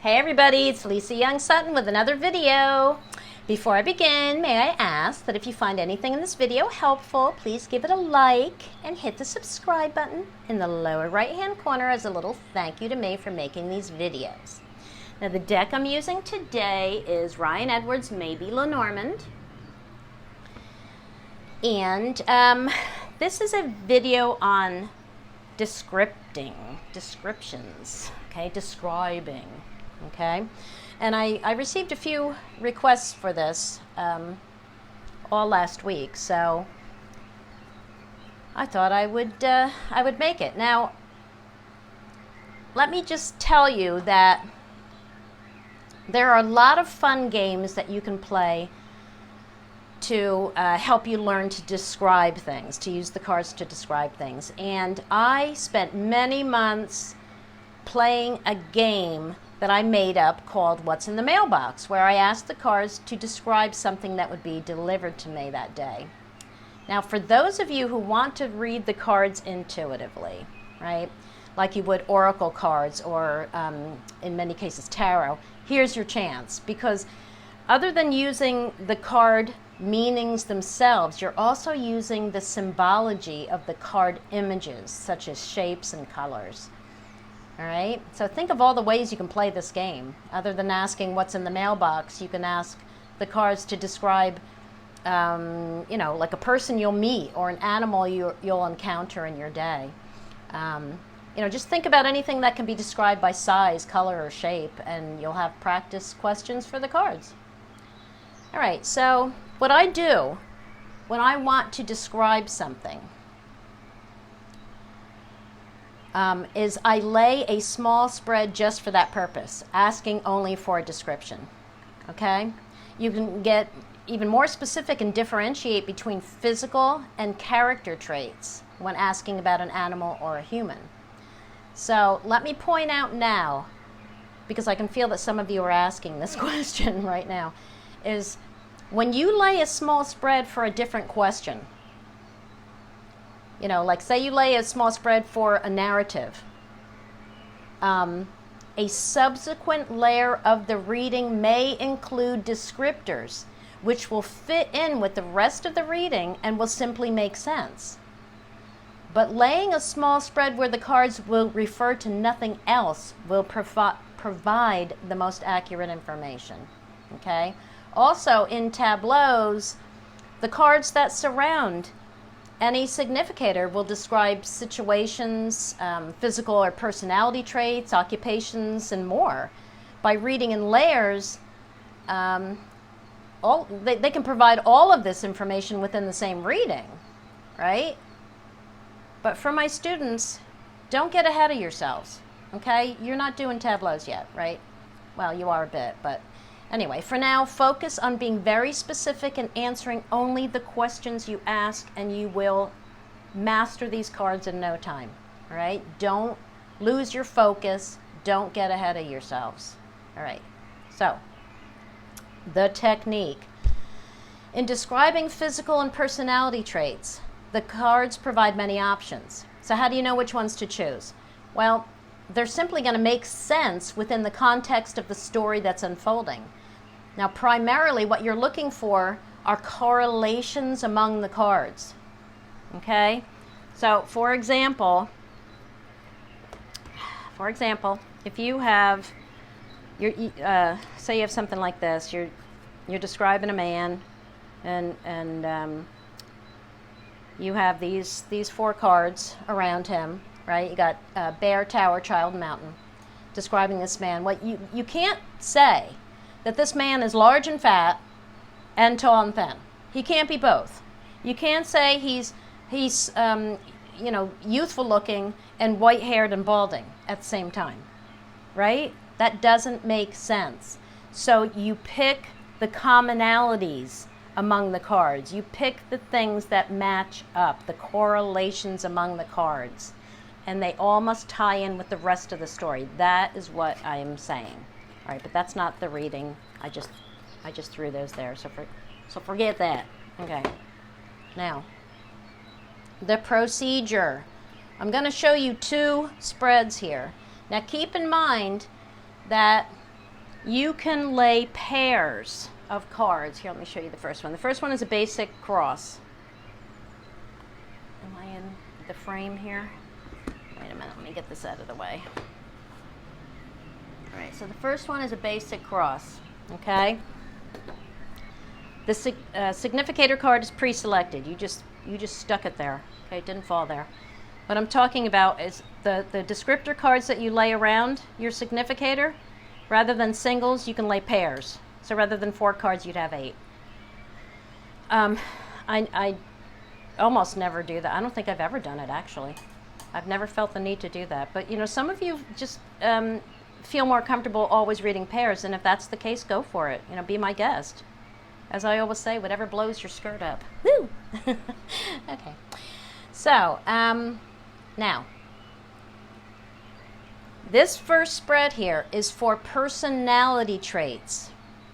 Hey everybody, it's Lisa Young Sutton with another video. Before I begin, may I ask that if you find anything in this video helpful, please give it a like and hit the subscribe button in the lower right hand corner as a little thank you to me for making these videos. Now the deck I'm using today is Ryan Edwards' Maybe Lenormand. And this is a video on descriptions, okay, describing. Okay, and I received a few requests for this all last week, so I thought I would make it. Now, let me just tell you that there are a lot of fun games that you can play to help you learn to describe things, to use the cards to describe things. And I spent many months playing a game that I made up called What's in the Mailbox, where I asked the cards to describe something that would be delivered to me that day. Now, for those of you who want to read the cards intuitively, right, like you would oracle cards or in many cases tarot, here's your chance, because other than using the card meanings themselves, you're also using the symbology of the card images, such as shapes and colors. All right, so think of all the ways you can play this game. Other than asking what's in the mailbox, you can ask the cards to describe, you know, like a person you'll meet or an animal you'll encounter in your day. You know, just think about anything that can be described by size, color, or shape, and you'll have practice questions for the cards. All right, so what I do when I want to describe something is I lay a small spread just for that purpose, asking only for a description, okay? You can get even more specific and differentiate between physical and character traits when asking about an animal or a human. So let me point out now, because I can feel that some of you are asking this question right now, is when you lay a small spread for a different question, you know, like say you lay a small spread for a narrative. A subsequent layer of the reading may include descriptors, which will fit in with the rest of the reading and will simply make sense. But laying a small spread where the cards will refer to nothing else will provide the most accurate information. Okay? Also, in tableaus, the cards that surround any significator will describe situations, physical or personality traits, occupations, and more. By reading in layers, they can provide all of this information within the same reading, right? But for my students, don't get ahead of yourselves, okay? You're not doing tableaus yet, right? Well, you are a bit, but anyway, for now, focus on being very specific and answering only the questions you ask, and you will master these cards in no time, all right? Don't lose your focus. Don't get ahead of yourselves, all right? So, the technique. In describing physical and personality traits, the cards provide many options. So how do you know which ones to choose? Well, they're simply going to make sense within the context of the story that's unfolding. Now, primarily what you're looking for are correlations among the cards. Okay? So, for example, if you have, say you have something like this, you're describing a man, and you have these four cards around him, right? You got bear, tower, child, and mountain, describing this man. What you can't say that this man is large and fat and tall and thin. He can't be both. You can't say he's you know, youthful looking and white haired and balding at the same time, right? That doesn't make sense. So you pick the commonalities among the cards. You pick the things that match up, the correlations among the cards, and they all must tie in with the rest of the story. That is what I am saying. All right, but that's not the reading. I just threw those there, so forget that. Okay. Now, the procedure. I'm going to show you two spreads here. Now keep in mind that you can lay pairs of cards. Here, let me show you the first one. The first one is a basic cross. Am I in the frame here? Wait a minute, let me get this out of the way. All right, so the first one is a basic cross, okay? The significator card is pre-selected. You just stuck it there, okay? It didn't fall there. What I'm talking about is the descriptor cards that you lay around your significator. Rather than singles, you can lay pairs. So rather than 4 cards, you'd have 8. I almost never do that. I don't think I've ever done it, actually. I've never felt the need to do that. But, you know, some of you just feel more comfortable always reading pairs, and if that's the case, go for it. You know, be my guest. As I always say, whatever blows your skirt up. Woo! Okay. So, now, this first spread here is for personality traits,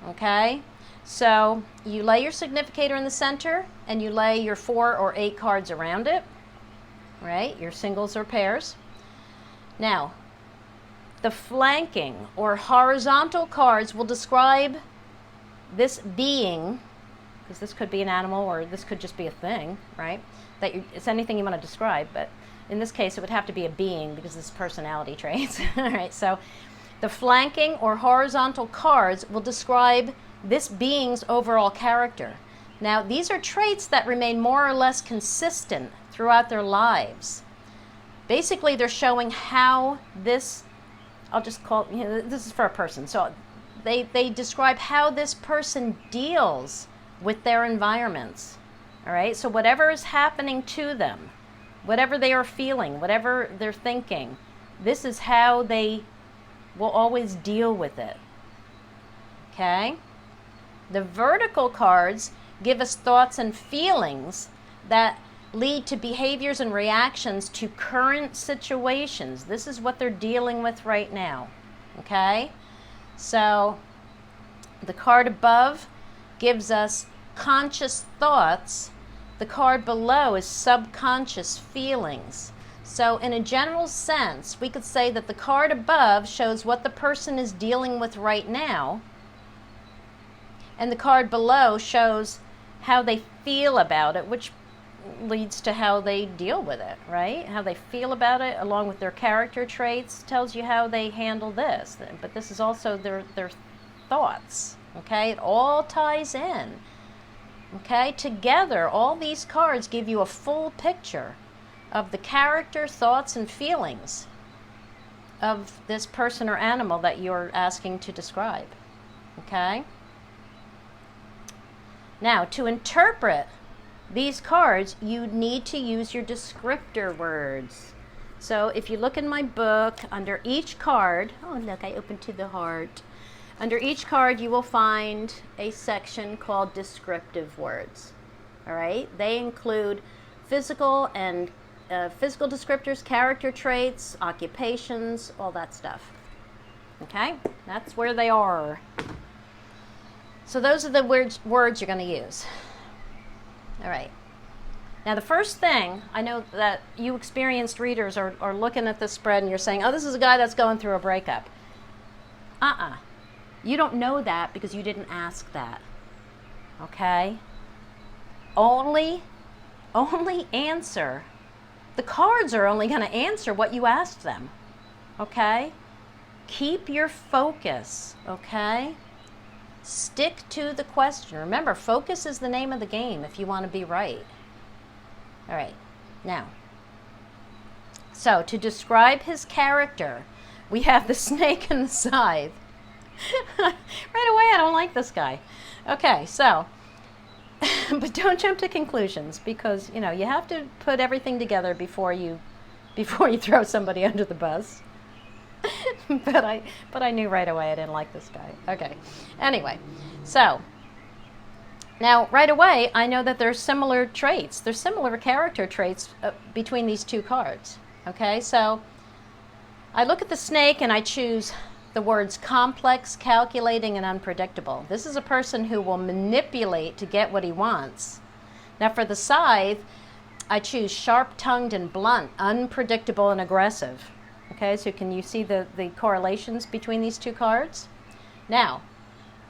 okay? So, you lay your significator in the center, and you lay your 4 or 8 cards around it, right? Your singles or pairs. Now, the flanking or horizontal cards will describe this being, because this could be an animal or this could just be a thing, right? It's anything you want to describe, but in this case it would have to be a being because this is personality traits. All right, so the flanking or horizontal cards will describe this being's overall character. Now, these are traits that remain more or less consistent throughout their lives. Basically, they're showing how this, I'll just call, you know, this is for a person. So they describe how this person deals with their environments. All right, so whatever is happening to them, whatever they are feeling, whatever they're thinking, this is how they will always deal with it. Okay? The vertical cards give us thoughts and feelings that lead to behaviors and reactions to current situations. This is what they're dealing with right now. Okay? So the card above gives us conscious thoughts. The card below is subconscious feelings. So in a general sense, we could say that the card above shows what the person is dealing with right now, and the card below shows how they feel about it, which leads to how they deal with it, right? How they feel about it, along with their character traits, tells you how they handle this. But this is also their thoughts, okay? It all ties in, okay? Together, all these cards give you a full picture of the character, thoughts, and feelings of this person or animal that you're asking to describe, okay? Now, to interpret these cards, you need to use your descriptor words. So if you look in my book, under each card, oh look, I opened to the heart. Under each card, you will find a section called Descriptive Words. All right? They include physical and physical descriptors, character traits, occupations, all that stuff. Okay? That's where they are. So those are the words you're going to use. All right. Now the first thing, I know that you experienced readers are looking at this spread and you're saying, oh, this is a guy that's going through a breakup. You don't know that because you didn't ask that. Okay? Only answer. The cards are only going to answer what you asked them. Okay? Keep your focus. Okay? Stick to the question. Remember, focus is the name of the game if you want to be right. All right. Now, so to describe his character, we have the snake and the scythe. Right away, I don't like this guy. Okay, so, but don't jump to conclusions because, you know, you have to put everything together before you throw somebody under the bus. but I knew right away I didn't like this guy. Okay. Anyway, so now right away I know that there's similar traits. There's similar character traits between these two cards. Okay, so I look at the snake and I choose the words complex, calculating, and unpredictable. This is a person who will manipulate to get what he wants. Now for the scythe, I choose sharp-tongued and blunt, unpredictable and aggressive. Okay, so can you see the correlations between these two cards? Now,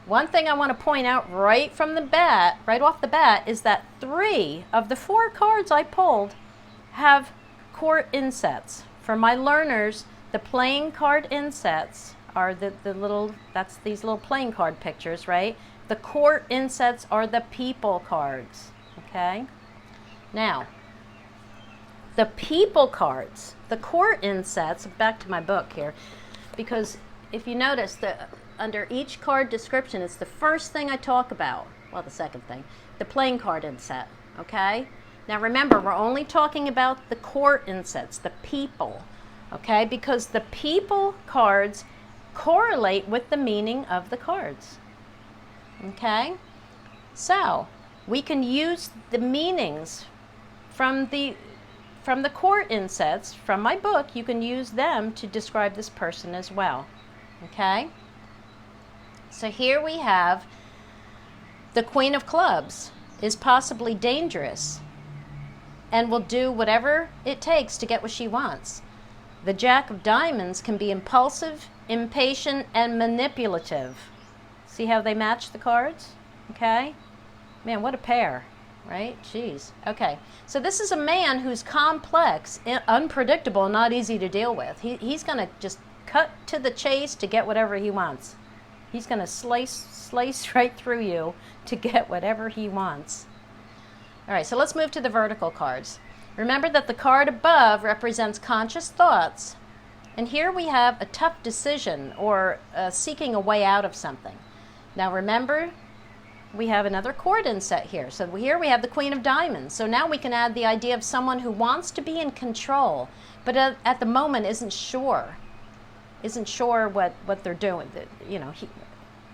one thing I want to point out right off the bat, is that 3 of the 4 cards I pulled have court insets. For my learners, the playing card insets are these little playing card pictures, right? The court insets are the people cards, okay? Now, the people cards, the court insets, back to my book here, because if you notice that under each card description, it's the first thing I talk about, well, the second thing, the playing card inset, okay? Now remember, we're only talking about the court insets, the people, okay? Because the people cards correlate with the meaning of the cards, okay? So we can use the meanings from the court insets from my book. You can use them to describe this person as well, okay? So here we have the Queen of Clubs is possibly dangerous and will do whatever it takes to get what she wants. The Jack of Diamonds can be impulsive, impatient, and manipulative. See how they match the cards? Okay? Man, what a pair, right? Jeez. Okay, so this is a man who's complex, unpredictable, and not easy to deal with. He's going to just cut to the chase to get whatever he wants. He's going to slice right through you to get whatever he wants. All right, so let's move to the vertical cards. Remember that the card above represents conscious thoughts, and here we have a tough decision or seeking a way out of something. Now remember, we have another chord inset here. So here we have the Queen of Diamonds. So now we can add the idea of someone who wants to be in control, but at the moment isn't sure what they're doing. You know,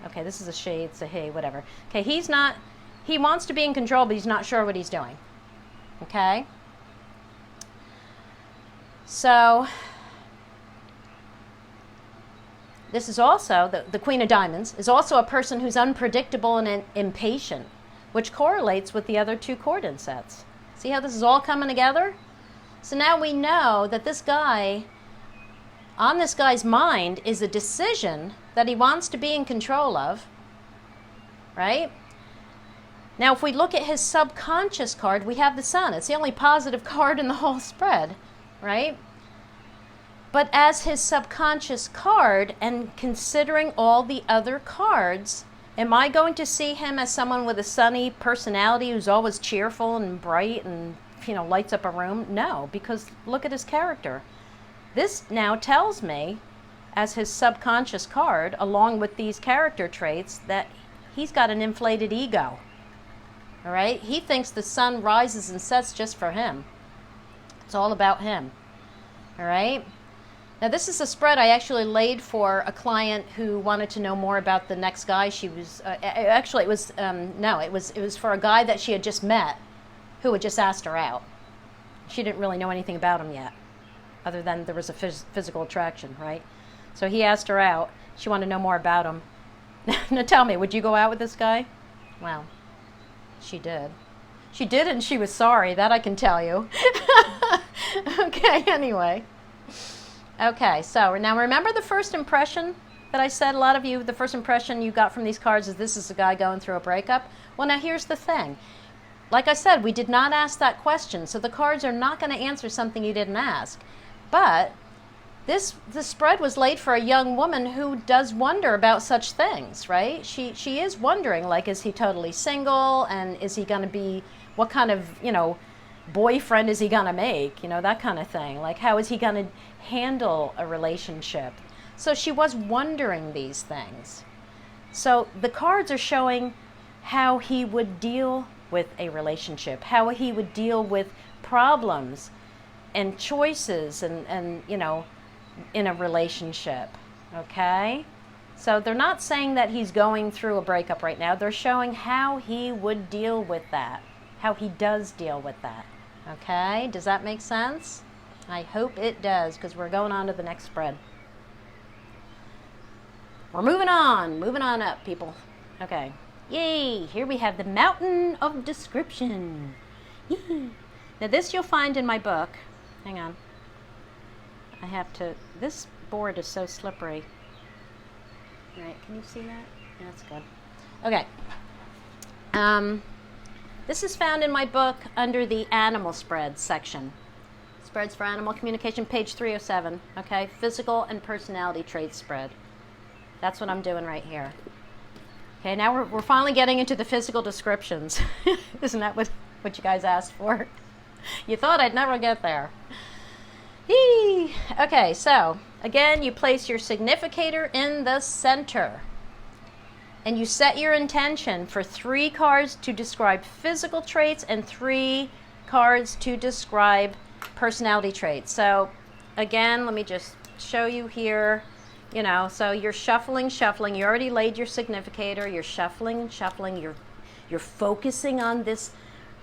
okay, this is a she, it's a he, whatever. Okay, he wants to be in control, but he's not sure what he's doing. Okay? So this is also, the Queen of Diamonds is also a person who's unpredictable and impatient, which correlates with the other 2 chord insets. See how this is all coming together? So now we know that this guy, on this guy's mind, is a decision that he wants to be in control of, right? Now if we look at his subconscious card, we have the Sun. It's the only positive card in the whole spread, right? But as his subconscious card, and considering all the other cards, am I going to see him as someone with a sunny personality who's always cheerful and bright and, you know, lights up a room? No, because look at his character. This now tells me, as his subconscious card, along with these character traits, that he's got an inflated ego. All right? He thinks the sun rises and sets just for him. It's all about him. All right? Now this is a spread I actually laid for a client who wanted to know more about the next guy. She was actually it was for a guy that she had just met, who had just asked her out. She didn't really know anything about him yet, other than there was a physical attraction, right? So he asked her out. She wanted to know more about him. Now tell me, would you go out with this guy? Well, she did. She did, and she was sorry. That I can tell you. Okay. Anyway. Okay, so now remember the first impression that I said, a lot of you, the first impression you got from these cards is this is a guy going through a breakup? Well, now here's the thing. Like I said, we did not ask that question, so the cards are not going to answer something you didn't ask. But the spread was laid for a young woman who does wonder about such things, right? She is wondering, like, is he totally single, and is he going to be, what kind of, you know, boyfriend is he gonna make, you know, that kind of thing. Like, how is he gonna handle a relationship? So she was wondering these things. So the cards are showing how he would deal with a relationship, how he would deal with problems and choices and you know, in a relationship. Okay? So they're not saying that he's going through a breakup right now. They're showing how he would deal with that, how he does deal with that. Okay, does that make sense? I hope it does, because we're going on to the next spread. We're moving on up, people. Okay, yay, here we have the Mountain of Description. Yay. Now this you'll find in my book. Hang on. I have to, this board is so slippery. All right, can you see that? Yeah, that's good. Okay. This is found in my book under the animal spreads section. Spreads for animal communication, page 307. Okay, physical and personality traits spread. That's what I'm doing right here. Okay, now we're finally getting into the physical descriptions. Isn't that what you guys asked for? You thought I'd never get there. Yee. Okay, so again, you place your significator in the center. And you set your intention for 3 cards to describe physical traits and 3 cards to describe personality traits. So again, let me just show you here. You know, so you're shuffling. You already laid your significator. You're shuffling. You're focusing on this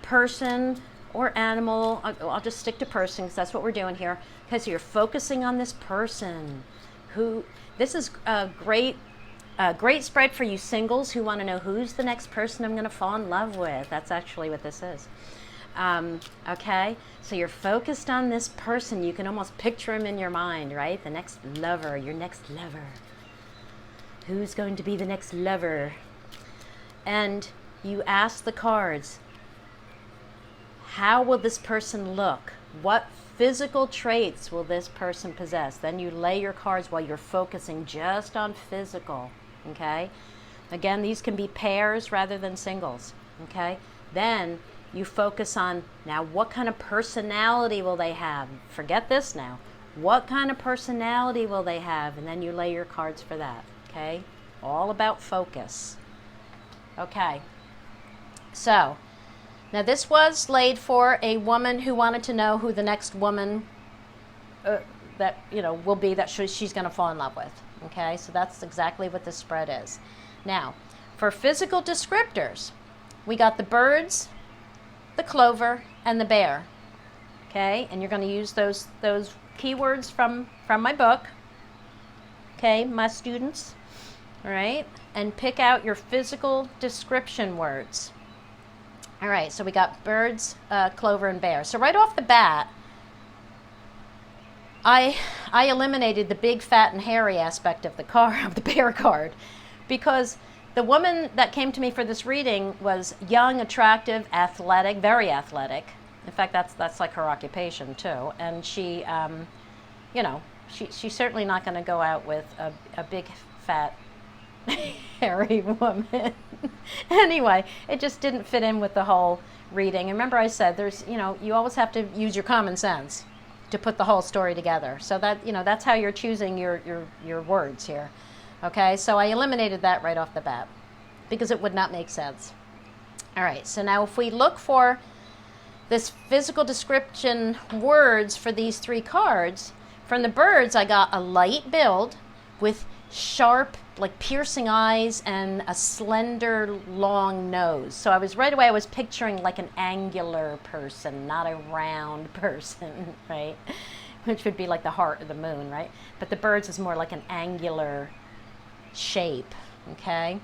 person or animal. I'll just stick to person because that's what we're doing here. Because you're focusing on this person. This is a great spread for you singles who want to know who's the next person I'm going to fall in love with. That's actually what this is. Okay, so you're focused on this person. You can almost picture him in your mind, right? The next lover, your next lover. Who's going to be the next lover? And you ask the cards, how will this person look? What physical traits will this person possess? Then you lay your cards while you're focusing just on physical, okay? Again, these can be pairs rather than singles, okay? Then you focus on, now what kind of personality will they have? Forget this now. What kind of personality will they have? And then you lay your cards for that, okay? All about focus. Okay. So, now this was laid for a woman who wanted to know who the next woman that, you know, will be that she's going to fall in love with, okay? So that's exactly what this spread is. Now, for physical descriptors, we got the birds, the clover, and the bear. Okay, and you're going to use those keywords from my book. Okay, my students. All right, and pick out your physical description words. All right, so we got birds, clover, and bear. So right off the bat, I eliminated the big, fat, and hairy aspect of the bear card, because the woman that came to me for this reading was young, attractive, athletic, very athletic. In fact, that's like her occupation too. And she, you know, she's certainly not going to go out with a big, fat, hairy woman. Anyway, it just didn't fit in with the whole reading. And remember I said there's, you know, you always have to use your common sense to put the whole story together. So that, you know, that's how you're choosing your words here. Okay, so I eliminated that right off the bat because it would not make sense. All right, so now if we look for this physical description words for these 3 cards, from the birds I got a light build with sharp, like piercing eyes and a slender, long nose. So I was picturing like an angular person, not a round person, right? Which would be like the heart of the moon, right? But the birds is more like an angular shape, okay?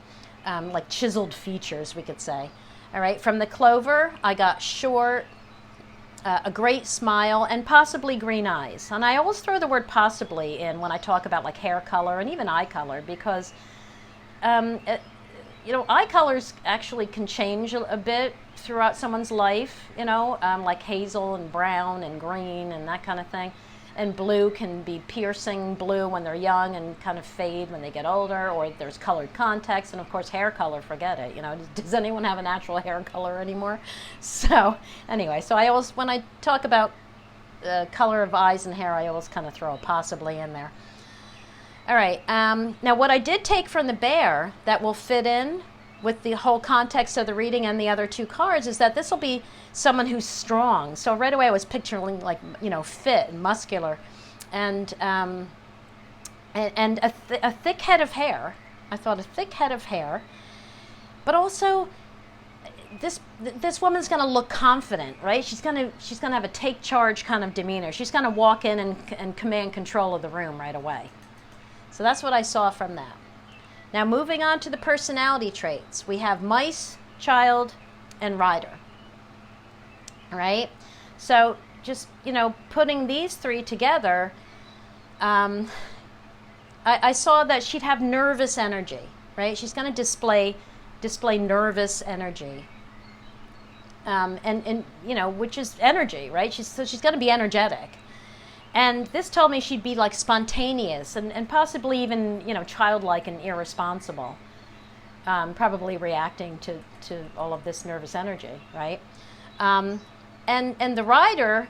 Like chiseled features, we could say. All right, from the clover, I got short, a great smile, and possibly green eyes. And I always throw the word possibly in when I talk about like hair color and even eye color, because, you know, eye colors actually can change a bit throughout someone's life, you know, like hazel and brown and green and that kind of thing. And blue can be piercing blue when they're young and kind of fade when they get older, or there's colored contacts, and of course hair color, forget it. You know, does anyone have a natural hair color anymore? So anyway, so I always, when I talk about color of eyes and hair, I always kind of throw a possibly in there. All right, now what I did take from the bear that will fit in with the whole context of the reading and the other 2 cards is that this will be someone who's strong. So right away I was picturing like, you know, fit and muscular, and a thick head of hair. I thought a thick head of hair, but also this woman's going to look confident, right? She's going to have a take charge kind of demeanor. She's going to walk in and command control of the room right away. So that's what I saw from that. Now moving on to the personality traits, we have mice, child, and rider. All right, so just, you know, putting these 3 together, I saw that she'd have nervous energy, right? She's going to display nervous energy. And you know, which is energy, right? So she's going to be energetic. And this told me she'd be like spontaneous and possibly even, you know, childlike and irresponsible, probably reacting to all of this nervous energy, right? And the Rider,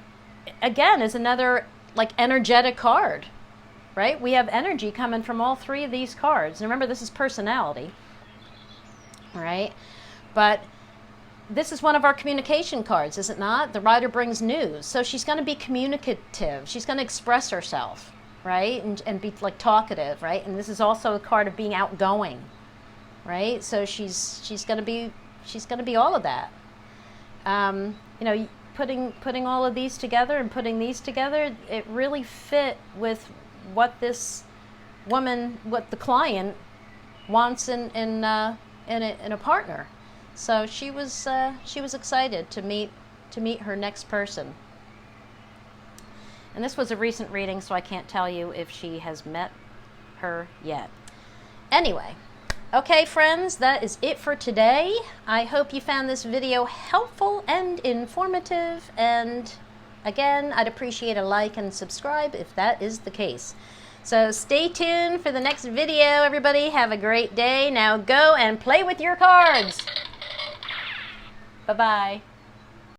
again, is another like energetic card, right? We have energy coming from all three of these cards. And remember, this is personality, right? But this is one of our communication cards, is it not? The Rider brings news. So she's going to be communicative. She's going to express herself, right? And be like talkative, right? And this is also a card of being outgoing, right? So she's going to be all of that. You know, putting all of these together and putting these together, it really fit with what this woman, what the client wants in a partner. So she was excited to meet her next person. And this was a recent reading, so I can't tell you if she has met her yet. Anyway, okay, friends, that is it for today. I hope you found this video helpful and informative. And again, I'd appreciate a like and subscribe if that is the case. So stay tuned for the next video, everybody. Have a great day. Now go and play with your cards. Bye-bye.